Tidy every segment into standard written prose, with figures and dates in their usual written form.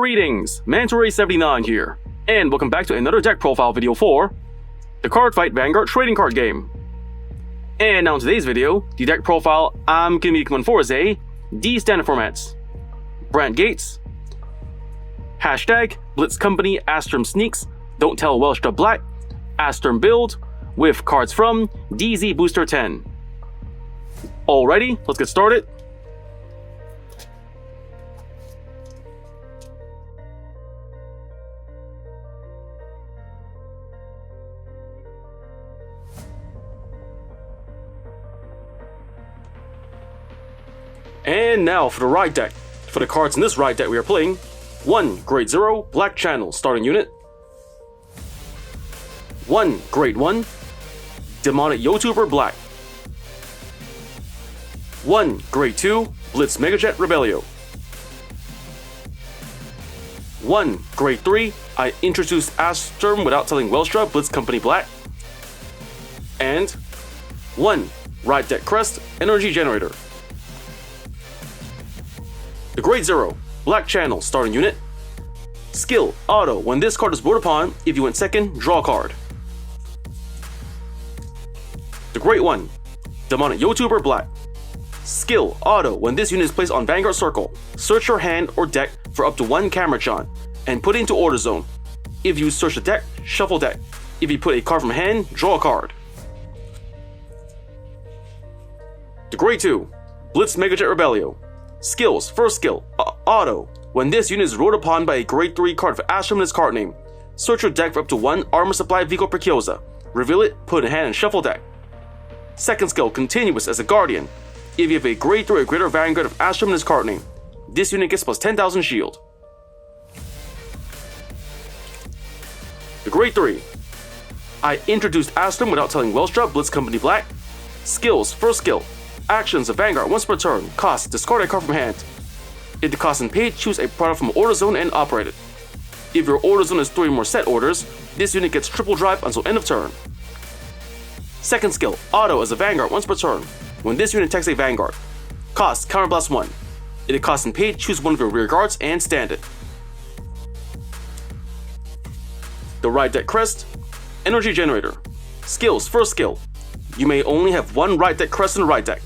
Greetings, Mantoray79 here, and welcome back to another deck profile video for the Cardfight Vanguard trading card game. And now in today's video, the deck profile I'm going to be going for is a D standard formats. Brandt Gates, hashtag Blitz Company Asturm Sneaks, Don't Tell Welstra Black, Asturm build with cards from DZ-BT10. Alrighty, let's get started. And now for the ride deck. For the cards in this ride deck we are playing, 1 Grade 0 Black Channel starting unit, 1 Grade 1 Demonic YouTuber Black, 1 Grade 2 Blitz Megajet Rebellio, 1 Grade 3 I introduced Asturm without telling Welstra Blitz Company Black, and 1 Ride Deck Crest Energy Generator. The Grade 0 Black Channel starting unit. Skill Auto. When this card is brought upon, if you went second, draw a card. The Grade 1 Demonic YouTuber Black. Skill Auto. When this unit is placed on Vanguard Circle, search your hand or deck for up to 1 Camerachon and put it into order zone. If you search the deck, shuffle deck. If you put a card from hand, draw a card. The Grade 2 Blitz Megajet Rebellio. Skills. First skill, Auto. When this unit is ruled upon by a Grade 3 card for Asturm in its card name, search your deck for up to 1 Armor Supply Vehicle Preciosa. Reveal it, put it in hand, and shuffle deck. Second skill, Continuous as a Guardian. If you have a Grade 3 or greater Vanguard of Asturm in its card name, this unit gets plus 10,000 shield. The Grade 3. I introduced Asturm without telling Welstra Blitz Company Black. Skills. First skill, Actions of Vanguard once per turn. Cost, discard a card from hand. If the cost and paid, choose a product from order zone and operate it. If your order zone is 3 or more set orders, this unit gets triple drive until end of turn. Second skill, Auto as a Vanguard once per turn. When this unit attacks a Vanguard, cost, counterblast 1. If the cost and paid, choose one of your rear guards and stand it. The Ride Deck Crest, Energy Generator. Skills, first skill, you may only have 1 Ride Deck Crest in the ride deck.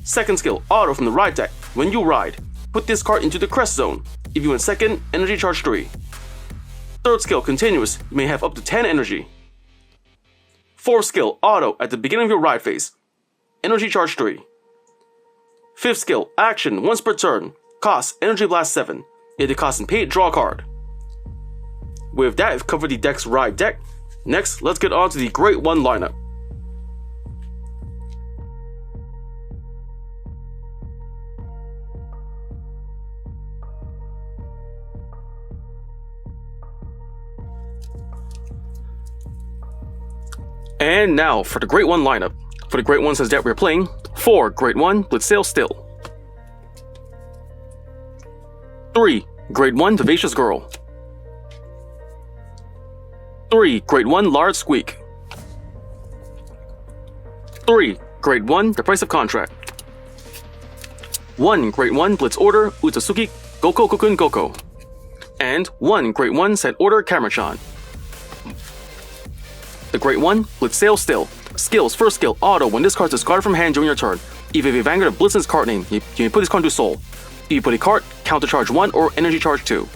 Second skill, Auto from the ride deck. When you ride, put this card into the crest zone. If you went second, energy charge 3. Third skill, Continuous. You may have up to 10 energy. Fourth skill, Auto at the beginning of your ride phase. Energy charge 3. Fifth skill, Action once per turn. Cost, Energy Blast 7. If the cost and paid, draw a card. With that, we've covered the deck's ride deck. Next, let's get on to the Grade 1 lineup. And now for the Grade 1 lineup. For the Grade 1 says that we're playing 4 Grade 1 Blitz Still, 3 Grade 1 Vivacious Girl, 3 Grade 1 Large Squeak, 3 Grade 1 The Price of Contract, 1 Grade 1 Blitz Order Utsusuki Goko Kokun Goko, and 1 Grade 1 Set Order Camerachon. The Grade 1 Blitz Still. Skills. First skill, Auto. When this card is discarded from hand during your turn, if you have a Vanguard of Blitz in its card name, you may put this card into Soul. If you put a card, counter charge 1 or energy charge 2.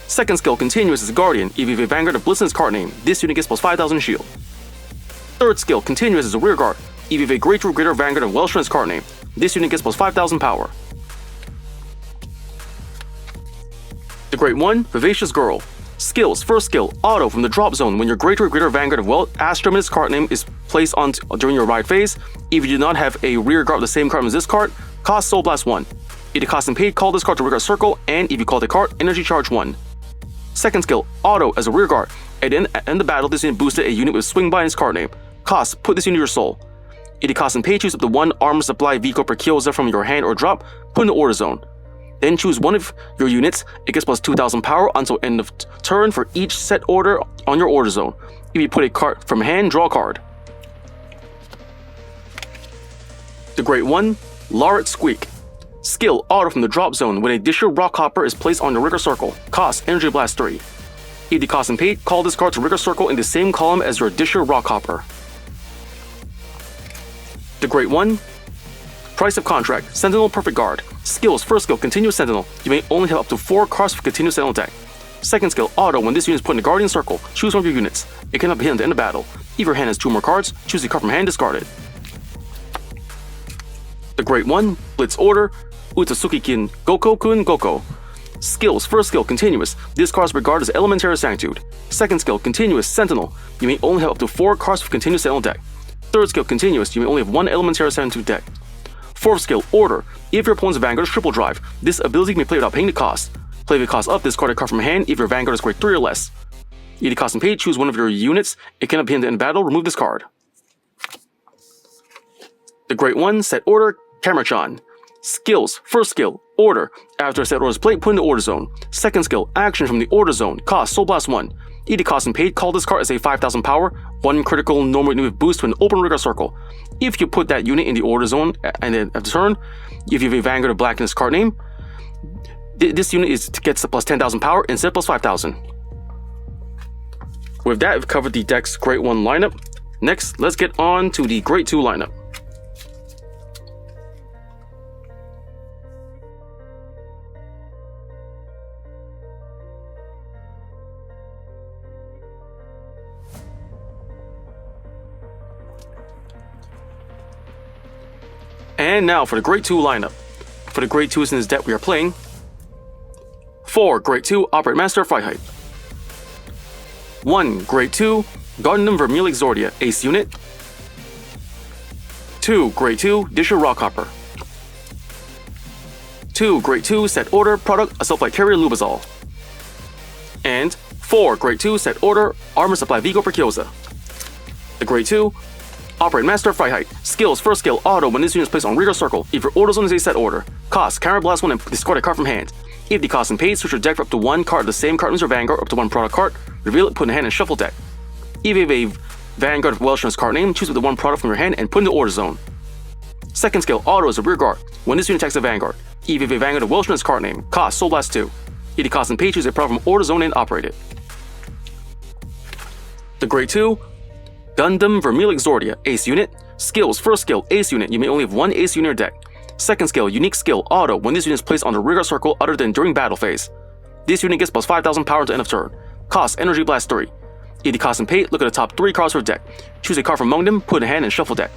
Second skill, Continuous as a Guardian. If you have a Vanguard of Blitz in its card name, this unit gets plus 5,000 shield. Third skill, Continuous as a rear guard. If you have a Grade 2 or greater Vanguard of Welstra in its card name, this unit gets plus 5,000 power. The Grade 1 Vivacious Girl. Skills. First skill, Auto from the drop zone. When your Grade 2 or greater Vanguard of Asturm in its card name is placed on during your ride phase, if you do not have a rear guard of the same card as this card, cost Soul Blast 1. If the cost and paid, call this card to rear guard circle, and if you call the card, energy charge 1. Second skill, Auto as a rear guard. At the end of battle, this unit boosted a unit with Swing By in its card name. Cost, put this into your soul. If the cost and paid, choose up to 1 Armor Supply Vehicle Preciosa from your hand or drop, put in the order zone. Then choose one of your units. It gets plus 2,000 power until end of turn for each set order on your order zone. If you put a card from hand, draw a card. The Grade 1 Large Squeak. Skill auto from the drop zone when a Bushiroad Rockhopper is placed on your rigger circle. Cost Energy Blast 3. If the cost and paid, call this card to rigger circle in the same column as your Bushiroad Rockhopper. The Great One. Price of Contract, Sentinel Perfect Guard. Skills, first skill, Continuous Sentinel. You may only have up to 4 cards for Continuous Sentinel deck. Second skill, Auto, when this unit is put in the Guardian Circle, choose one of your units. It cannot be hit at the end of battle. If your hand has 2 more cards, choose a card from hand, discard it. The Great One, Blitz Order, Utsutsuki-kin Goko-kun Goko. Skills, first skill, Continuous. This card is regarded as Elementary Sanctitude. Second skill, Continuous Sentinel. You may only have up to 4 cards for Continuous Sentinel deck. Third skill, Continuous. You may only have 1 Elementary Sanctitude deck. Fourth skill, Order. If your opponent's Vanguard is triple drive, this ability can be played without paying the cost. Play the cost up, discard a card from hand if your Vanguard is grade 3 or less. If the cost and paid, choose one of your units. It cannot be in the end of battle, remove this card. The Great One, set order, Camerachan. Skills, first skill, Order. After a set order is played, put in the order zone. Second skill, action from the order zone. Cost, Soul Blast 1. If the cost and paid, call this card as a 5,000 power, 1 critical normal unit boost to an open rigger circle. If you put that unit in the order zone and then at the turn, if you have a Vanguard of Black in its card name, this unit gets the plus 10,000 power instead of plus 5,000. With that, we've covered the deck's Great One lineup. Next, let's get on to the Great 2 lineup. And now for the Great 2 lineup. For the Great 2s in this deck we are playing 4 Great 2 Operate Master Fight Height. 1 Great 2 Gundam Vermilion Exordia Ace Unit. 2 Great 2 Bushiroad Rockhopper. 2 Great 2 Set Order Product Assault Flight Carrier Lubazol. And 4 Great 2 Set Order Armor Supply Vigo Preciosa. The Great 2 Operate Master Fight Height. Skills, first skill, Auto, when this unit is placed on rigger circle. If your order zone is a set order. Cost, Counter Blast 1 and discard a card from hand. If the cost and paid, switch your deck for up to 1 card of the same card as your Vanguard, up to 1 product card, reveal it, put in hand and shuffle deck. If you have a Vanguard of Welstra's card name, choose up to 1 product from your hand and put in the order zone. Second skill, Auto is a rear guard. When this unit attacks a Vanguard. If you have a Vanguard of Welstra's card name, cost, Soul Blast 2. If the cost and paid, choose a product from order zone and operate it. The Great 2 Gundam Vermilion Exordia Ace Unit. Skills, first skill, Ace Unit. You may only have 1 Ace Unit in your deck. Second skill, Unique Skill, Auto, when this unit is placed on the rigger circle other than during battle phase. This unit gets plus 5,000 power to end of turn. Cost, Energy Blast 3. If the cost and pay, look at the top 3 cards of your deck. Choose a card from among them, put in hand and shuffle deck.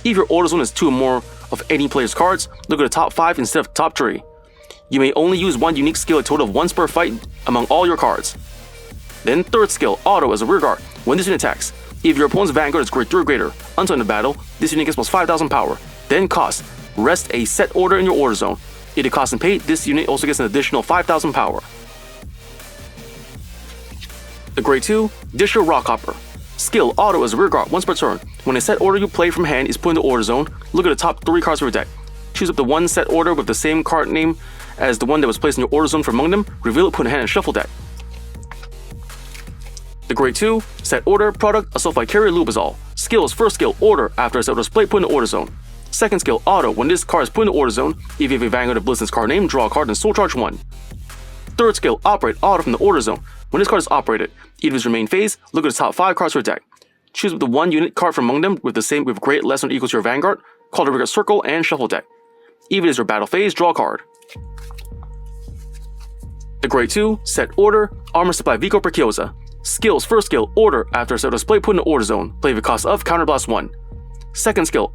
If your order zone is 2 or more of any player's cards, look at the top 5 instead of top 3. You may only use 1 unique skill a total of once per fight among all your cards. Then third skill, Auto as a rear guard, when this unit attacks. If your opponent's Vanguard is grade 3 or greater, until in the battle, this unit gets plus 5,000 power. Then cost, rest a set order in your order zone. If the cost and pay, this unit also gets an additional 5,000 power. The Grade 2, Bushiroad Rockhopper. Skill, Auto as a rear guard once per turn. When a set order you play from hand is put in the order zone, look at the top 3 cards of your deck. Choose up the 1 set order with the same card name as the one that was placed in your order zone from among them, reveal it, put in hand and shuffle deck. The Grade 2, set order, product, Assault Flight Carrier Lubazol. Skills, first skill, Order, after a set order is played, put in the order zone. Second skill, Auto, when this card is put in the order zone, if you have a Vanguard of Blitz's card name, draw a card and Soul Charge 1. Third skill, Operate, Auto from the order zone. When this card is operated, if it is your main phase, look at the top 5 cards of your deck. Choose the 1 unit card from among them with grade less than or equal to your Vanguard, call the rigger circle and shuffle deck. If it is your battle phase, draw a card. The Grade 2, set order, Armor Supply Vigo Preciosa. Skills, first skill, Order, after a set order is played, put in the order zone, play with cost of Counter Blast 1. Second skill,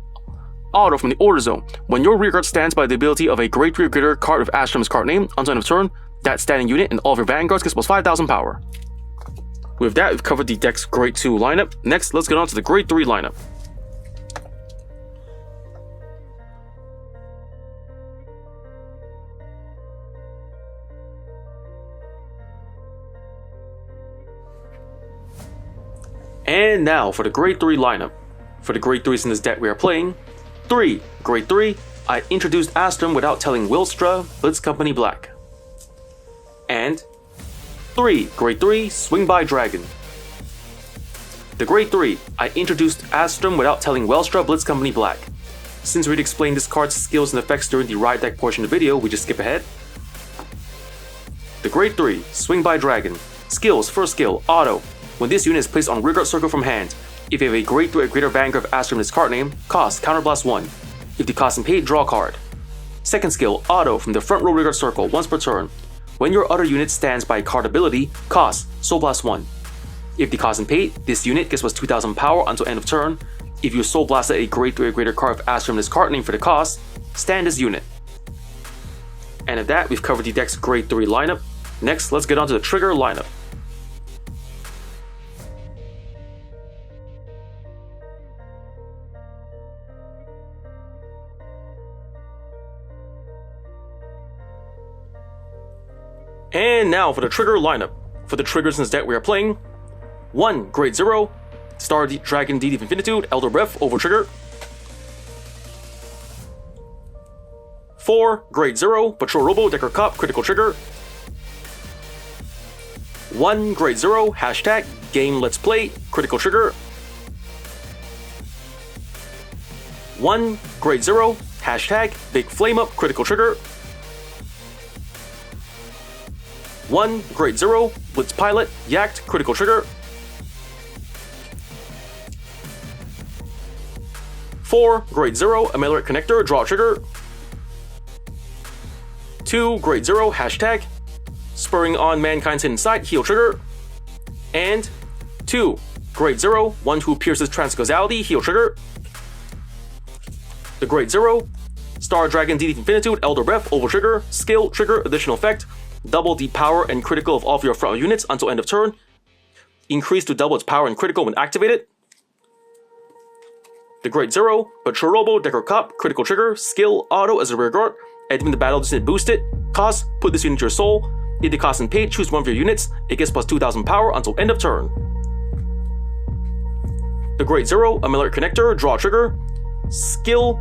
Auto from the order zone. When your rear guard stands by the ability of a grade 3 or greater card of Asturm's card name, until end of turn, that standing unit and all of your Vanguards gets plus 5,000 power. With that, we've covered the deck's Grade 2 lineup. Next, let's get on to the Grade 3 lineup. And now for the Grade 3 lineup. For the Grade 3s in this deck we are playing 3. Grade 3, I introduced Asturm without telling Welstra, Blitz Company Black. And 3. Grade 3, Swing by Dragon. The Grade 3, I introduced Asturm without telling Welstra, Blitz Company Black. Since we already explained this card's skills and effects during the Riot deck portion of the video, we just skip ahead. The Grade 3, Swing by Dragon. Skills, first skill, auto. When this unit is placed on rearguard circle from hand, if you have a Grade 3 or greater Vanguard of Asturm in its card name, cost, counterblast 1. If the cost and paid, draw a card. Second skill, auto from the front row rearguard circle once per turn. When your other unit stands by a card ability, cost, soul blast 1. If the cost and paid, this unit gets plus 2000 power until end of turn. If you soul blasted a Grade 3 or greater card of Asturm in its card name for the cost, stand this unit. And at that, we've covered the deck's Grade 3 lineup. Next, let's get on to the trigger lineup. And now for the trigger lineup. For the triggers in this deck we are playing: 1. Grade 0, Star Dragon Deed of Infinitude, Elder Breath, over trigger. 4. Grade 0, Patrol Robo, Decker Cup, critical trigger. 1. Grade 0, hashtag Game Let's Play, critical trigger. 1. Grade 0, hashtag Big Flame Up, critical trigger. 1. Grade 0, Blitz Pilot, Yacht, critical trigger. 4. Grade 0, Ameliorated Connector, draw trigger. 2. Grade 0, hashtag Spurring on Mankind's Hidden Side, heal trigger. And 2. Grade 0, One Who Pierces Transcausality, heal trigger. The Grade 0, Star Dragon Deed of Infinitude, Elder Breath, over trigger, skill, trigger, additional effect. Double the power and critical of all of your front units until end of turn. Increase to double its power and critical when activated. The Grade 0, Patrol Robo, Decker Cup, critical trigger, skill, auto as a rear guard. Entering the battle, this unit boosted. Cost, put this unit into your soul. If the cost and paid, choose one of your units. It gets plus 2000 power until end of turn. The Grade 0, Ameliorated Connector, draw trigger. Skill,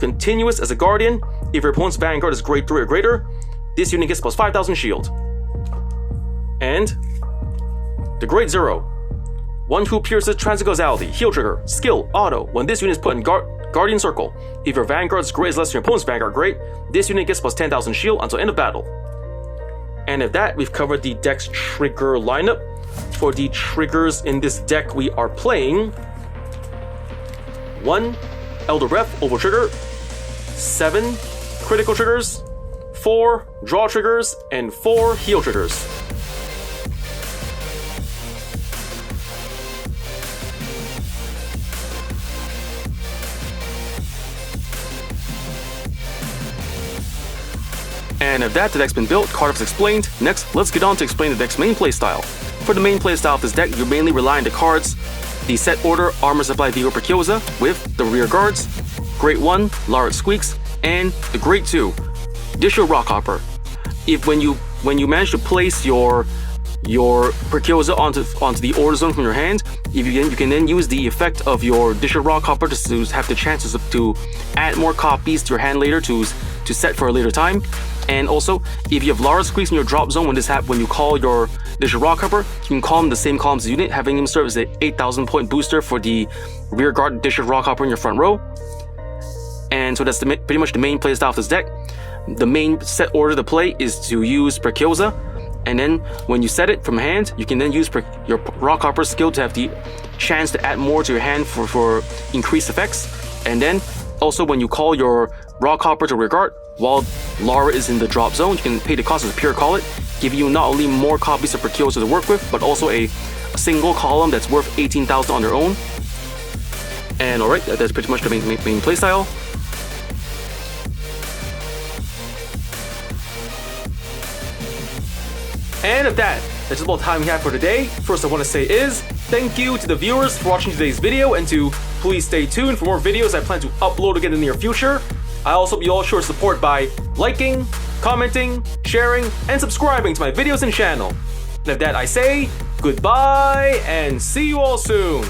continuous as a guardian. If your opponent's Vanguard is Grade 3 or greater, this unit gets plus 5000 shield. And the Grade 0, One Who Pierces Transcausality, heal trigger, skill, auto. When this unit is put in Guardian Circle, if your Vanguard's grade is less than your opponent's Vanguard grade, this unit gets plus 10,000 shield until end of battle. And at that, we've covered the deck's trigger lineup. For the triggers in this deck we are playing: 1. Elder Breath, over trigger. 7. Critical triggers. 4. Draw triggers. And 4. Heal triggers. And if that, the deck's been built, card is explained. Next, let's get on to explain the deck's main playstyle. For the main playstyle of this deck, you mainly rely on the cards: the set order Armor Supply Vigor Preciosa with the rear guards, Grade 1, Larret Squeaks, and the Grade 2, Disher Rockhopper. If when you manage to place your Preciosa onto the order zone from your hand, if you can then use the effect of your Disher Rockhopper to have the chances to add more copies to your hand later to set for a later time. And also, if you have Larret Squeaks in your drop zone when you call your Disher Rockhopper, you can call him the same columns unit, having him serve as an 8,000 point booster for the rear guard Disher Rockhopper in your front row. And so that's pretty much the main playstyle of this deck. The main set order to play is to use Preciosa, and then when you set it from hand, you can then use your Rockhopper skill to have the chance to add more to your hand for increased effects. And then also when you call your Rockhopper to rear guard, while Lara is in the drop zone, you can pay the cost as a pure call it, giving you not only more copies of Preciosa to work with, but also a single column that's worth 18,000 on their own. And alright, that's pretty much the main playstyle. And if that's about the time we have for today. First I want to say is, thank you to the viewers for watching today's video, and to please stay tuned for more videos I plan to upload again in the near future. I also hope you all show support by liking, commenting, sharing, and subscribing to my videos and channel. And with that I say, goodbye and see you all soon.